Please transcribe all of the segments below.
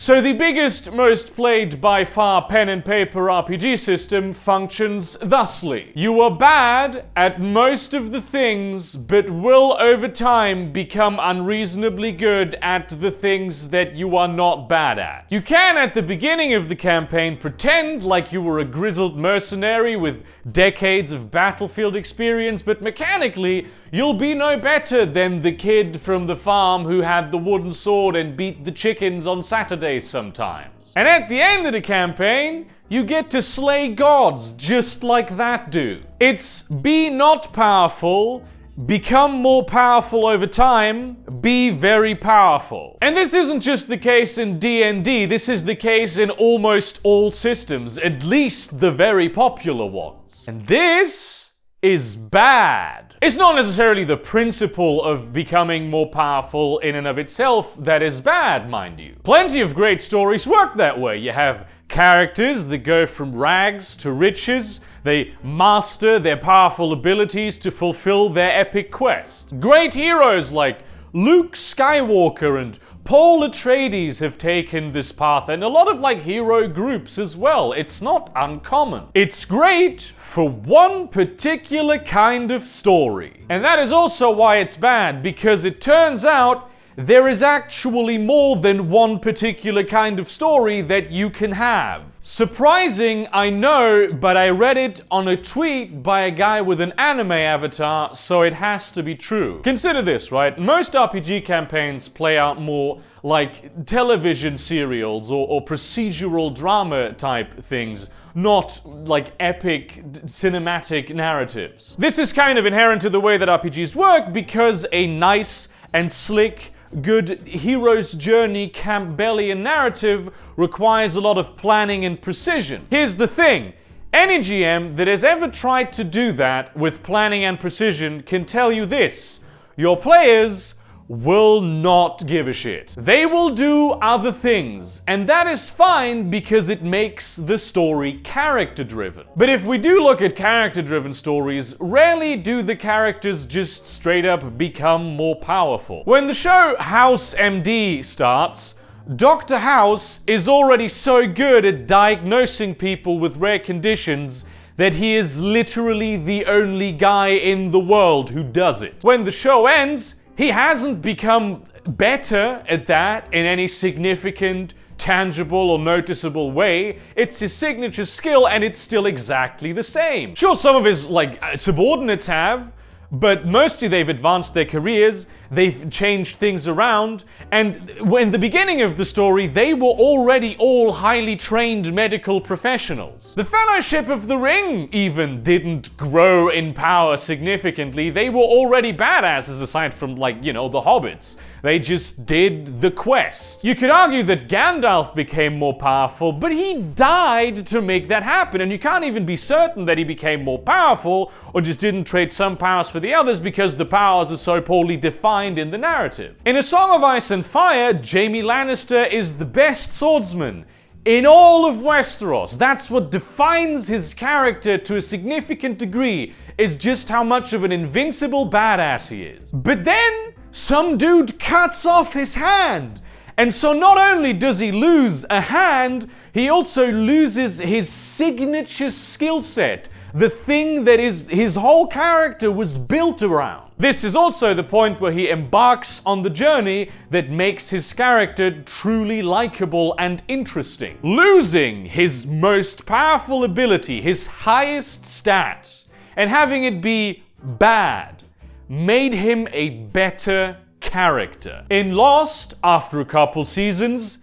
So the biggest, most played by far pen and paper RPG system functions thusly. You are bad at most of the things, but will over time become unreasonably good at the things that you are not bad at. You can at the beginning of the campaign pretend like you were a grizzled mercenary with decades of battlefield experience, but mechanically you'll be no better than the kid from the farm who had the wooden sword and beat the chickens on Saturdays sometimes. And at the end of the campaign, you get to slay gods just like that dude. It's be not powerful, become more powerful over time, be very powerful. And this isn't just the case in D&D, this is the case in almost all systems, at least the very popular ones. And this is bad. It's not necessarily the principle of becoming more powerful in and of itself that is bad, mind you. Plenty of great stories work that way. You have characters that go from rags to riches. They master their powerful abilities to fulfill their epic quest. Great heroes like Luke Skywalker and Paul Atreides have taken this path, and a lot of hero groups as well. It's not uncommon. It's great for one particular kind of story. And that is also why it's bad, because it turns out there is actually more than one particular kind of story that you can have. Surprising, I know, but I read it on a tweet by a guy with an anime avatar, so it has to be true. Consider this, right? Most RPG campaigns play out more like television serials or procedural drama type things, not like epic cinematic narratives. This is kind of inherent to the way that RPGs work because a nice and slick good hero's journey Campbellian narrative requires a lot of planning and precision. Here's the thing. Any GM that has ever tried to do that with planning and precision can tell you this. Your players will not give a shit. They will do other things, and that is fine because it makes the story character-driven. But if we do look at character-driven stories, rarely do the characters just straight up become more powerful. When the show House MD starts, Dr. House is already so good at diagnosing people with rare conditions that he is literally the only guy in the world who does it. When the show ends, he hasn't become better at that in any significant, tangible, or noticeable way. It's his signature skill, and it's still exactly the same. Sure, some of his, subordinates have, but mostly they've advanced their careers, they've changed things around, and in the beginning of the story, they were already all highly trained medical professionals. The Fellowship of the Ring even didn't grow in power significantly. They were already badasses aside from, the hobbits. They just did the quest. You could argue that Gandalf became more powerful, but he died to make that happen, and you can't even be certain that he became more powerful or just didn't trade some powers for the others because the powers are so poorly defined in the narrative. In A Song of Ice and Fire, Jaime Lannister is the best swordsman in all of Westeros. That's what defines his character to a significant degree, is just how much of an invincible badass he is. But then some dude cuts off his hand. And so not only does he lose a hand, he also loses his signature skill set, the thing that his whole character was built around. This is also the point where he embarks on the journey that makes his character truly likable and interesting. Losing his most powerful ability, his highest stat, and having it be bad, made him a better character. In Lost, after a couple seasons,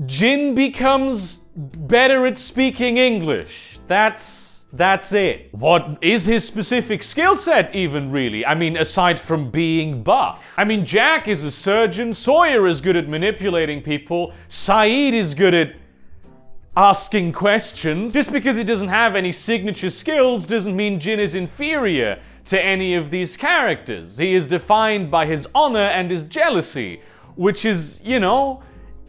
Jin becomes better at speaking English. That's it. What is his specific skill set even, really? Aside from being buff. Jack is a surgeon, Sawyer is good at manipulating people, Saeed is good at asking questions. Just because he doesn't have any signature skills doesn't mean Jin is inferior to any of these characters. He is defined by his honor and his jealousy, which is,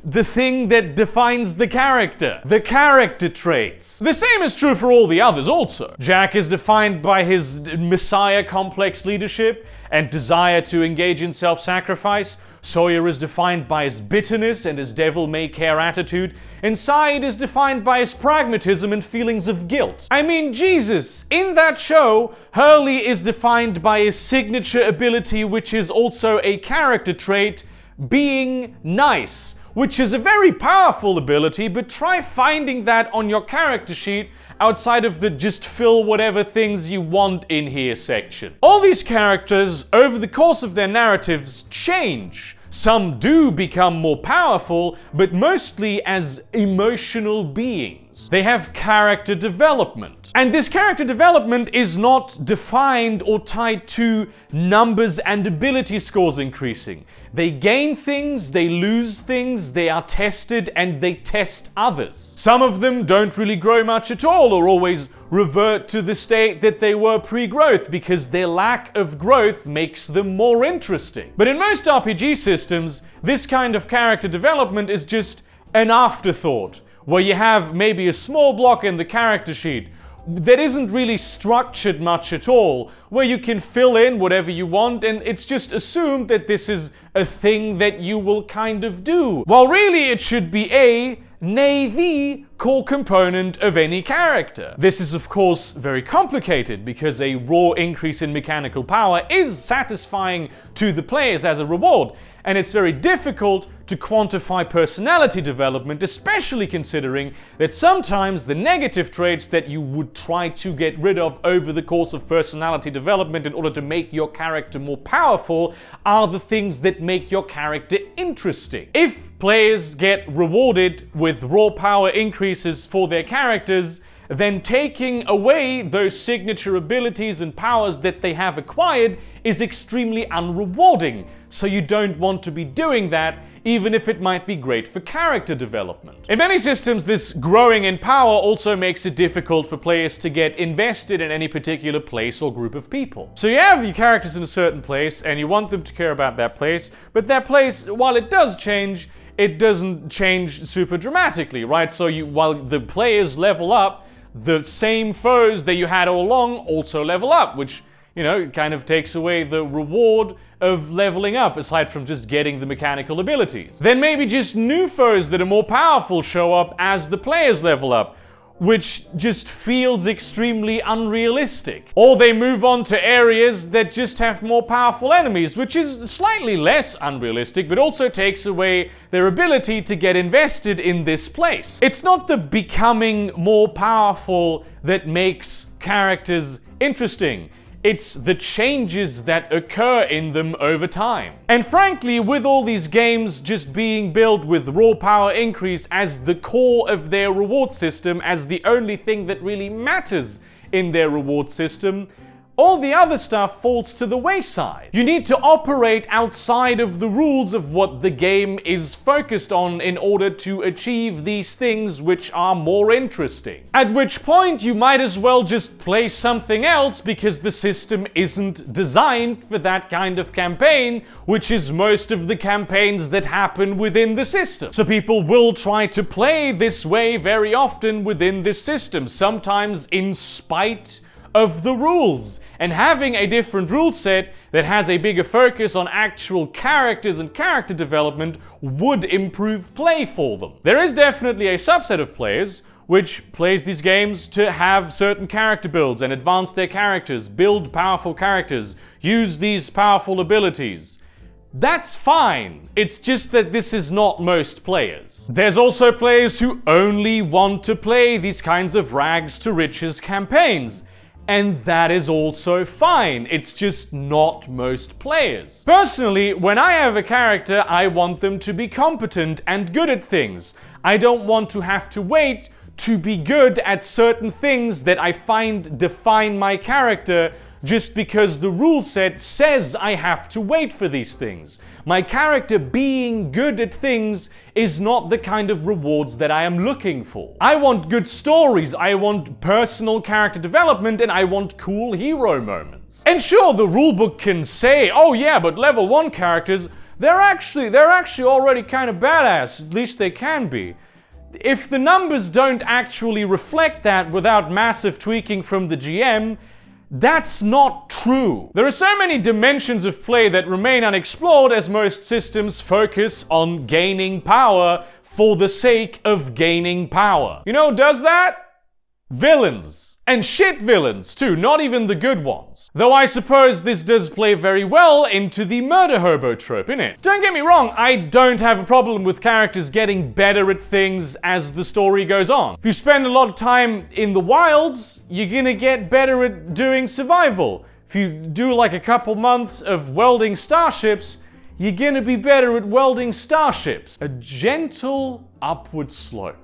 the thing that defines the character traits. The same is true for all the others also. Jack is defined by his messiah complex leadership and desire to engage in self-sacrifice. Sawyer is defined by his bitterness and his devil-may-care attitude, and Saeed is defined by his pragmatism and feelings of guilt. I mean, Jesus, in that show, Hurley is defined by his signature ability, which is also a character trait, being nice, which is a very powerful ability, but try finding that on your character sheet outside of the just fill whatever things you want in here section. All these characters, over the course of their narratives, change. Some do become more powerful, but mostly as emotional beings. They have character development. And this character development is not defined or tied to numbers and ability scores increasing. They gain things, they lose things, they are tested, and they test others. Some of them don't really grow much at all, or always revert to the state that they were pre-growth, because their lack of growth makes them more interesting. But in most RPG systems, this kind of character development is just an afterthought, where you have maybe a small block in the character sheet that isn't really structured much at all, where you can fill in whatever you want, and it's just assumed that this is a thing that you will kind of do. While really it should be nay the core component of any character. This is of course very complicated because a raw increase in mechanical power is satisfying to the players as a reward, and it's very difficult to quantify personality development, especially considering that sometimes the negative traits that you would try to get rid of over the course of personality development in order to make your character more powerful are the things that make your character interesting. If players get rewarded with raw power increases for their characters, then taking away those signature abilities and powers that they have acquired is extremely unrewarding. So you don't want to be doing that, even if it might be great for character development. In many systems, this growing in power also makes it difficult for players to get invested in any particular place or group of people. So you have your characters in a certain place, and you want them to care about that place, but that place, while it does change, it doesn't change super dramatically, right? So while the players level up, the same foes that you had all along also level up, which, you know, kind of takes away the reward of leveling up, aside from just getting the mechanical abilities. Then maybe just new foes that are more powerful show up as the players level up, which just feels extremely unrealistic. Or they move on to areas that just have more powerful enemies, which is slightly less unrealistic, but also takes away their ability to get invested in this place. It's not the becoming more powerful that makes characters interesting. It's the changes that occur in them over time. And frankly, with all these games just being built with raw power increase as the core of their reward system, as the only thing that really matters in their reward system, all the other stuff falls to the wayside. You need to operate outside of the rules of what the game is focused on in order to achieve these things which are more interesting. At which point you might as well just play something else, because the system isn't designed for that kind of campaign, which is most of the campaigns that happen within the system. So people will try to play this way very often within this system, sometimes in spite of the rules. And having a different rule set that has a bigger focus on actual characters and character development would improve play for them. There is definitely a subset of players which plays these games to have certain character builds and advance their characters, build powerful characters, use these powerful abilities. That's fine. It's just that this is not most players. There's also players who only want to play these kinds of rags to riches campaigns. And that is also fine. It's just not most players. Personally, when I have a character, I want them to be competent and good at things. I don't want to have to wait to be good at certain things that I find define my character just because the rule set says I have to wait for these things. My character being good at things is not the kind of rewards that I am looking for. I want good stories, I want personal character development, and I want cool hero moments. And sure, the rulebook can say, oh yeah, but level 1 characters, they're actually already kind of badass, at least they can be. If the numbers don't actually reflect that without massive tweaking from the GM, That's not true. There are so many dimensions of play that remain unexplored as most systems focus on gaining power for the sake of gaining power. You know who does that? Villains. And shit villains too, not even the good ones. Though I suppose this does play very well into the murder hobo trope, innit? Don't get me wrong, I don't have a problem with characters getting better at things as the story goes on. If you spend a lot of time in the wilds, you're gonna get better at doing survival. If you do like a couple months of welding starships, you're gonna be better at welding starships. A gentle upward slope,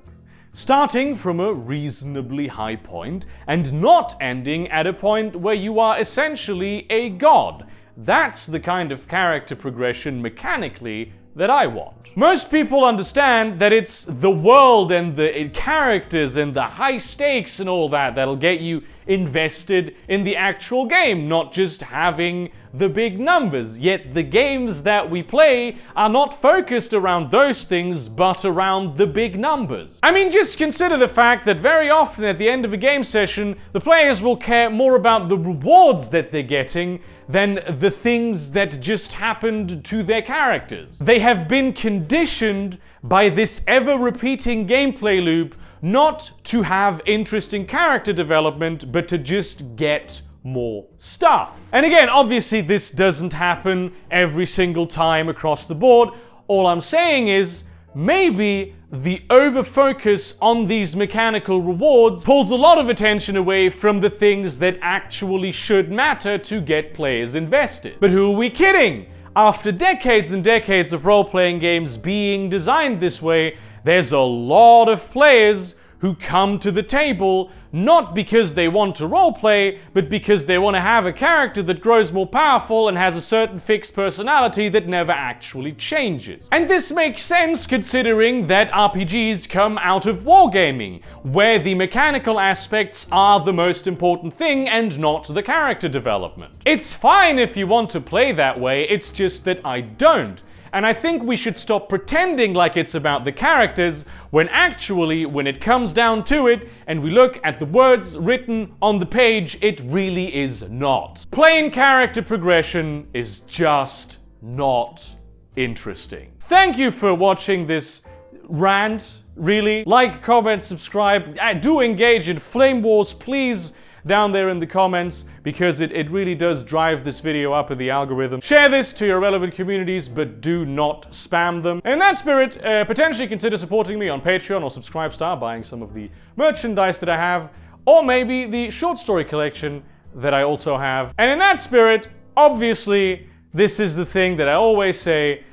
starting from a reasonably high point and not ending at a point where you are essentially a god. That's the kind of character progression mechanically that I want. Most people understand that it's the world and the characters and the high stakes and all that that'll get you invested in the actual game, not just having the big numbers. Yet the games that we play are not focused around those things, but around the big numbers. I mean, just consider the fact that very often at the end of a game session, the players will care more about the rewards that they're getting than the things that just happened to their characters. They have been conditioned by this ever-repeating gameplay loop not to have interesting character development, but to just get more stuff. And again, obviously this doesn't happen every single time across the board. All I'm saying is, maybe the over-focus on these mechanical rewards pulls a lot of attention away from the things that actually should matter to get players invested. But who are we kidding? After decades and decades of role-playing games being designed this way, there's a lot of players who come to the table not because they want to roleplay, but because they want to have a character that grows more powerful and has a certain fixed personality that never actually changes. And this makes sense considering that RPGs come out of wargaming, where the mechanical aspects are the most important thing and not the character development. It's fine if you want to play that way, it's just that I don't. And I think we should stop pretending like it's about the characters, when actually, when it comes down to it, and we look at the words written on the page, it really is not. Plain character progression is just not interesting. Thank you for watching this rant, really. Like, comment, subscribe, do engage in flame wars, please, down there in the comments, because it really does drive this video up in the algorithm. Share this to your relevant communities, but do not spam them. And in that spirit, potentially consider supporting me on Patreon or Subscribestar, buying some of the merchandise that I have, or maybe the short story collection that I also have. And in that spirit, obviously, this is the thing that I always say,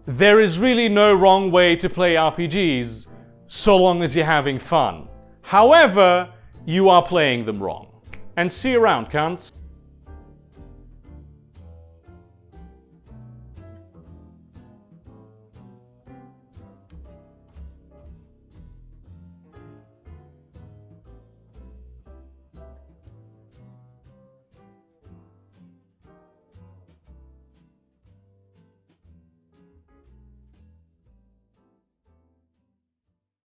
there is really no wrong way to play RPGs, so long as you're having fun. However, you are playing them wrong. And see you around, cunts.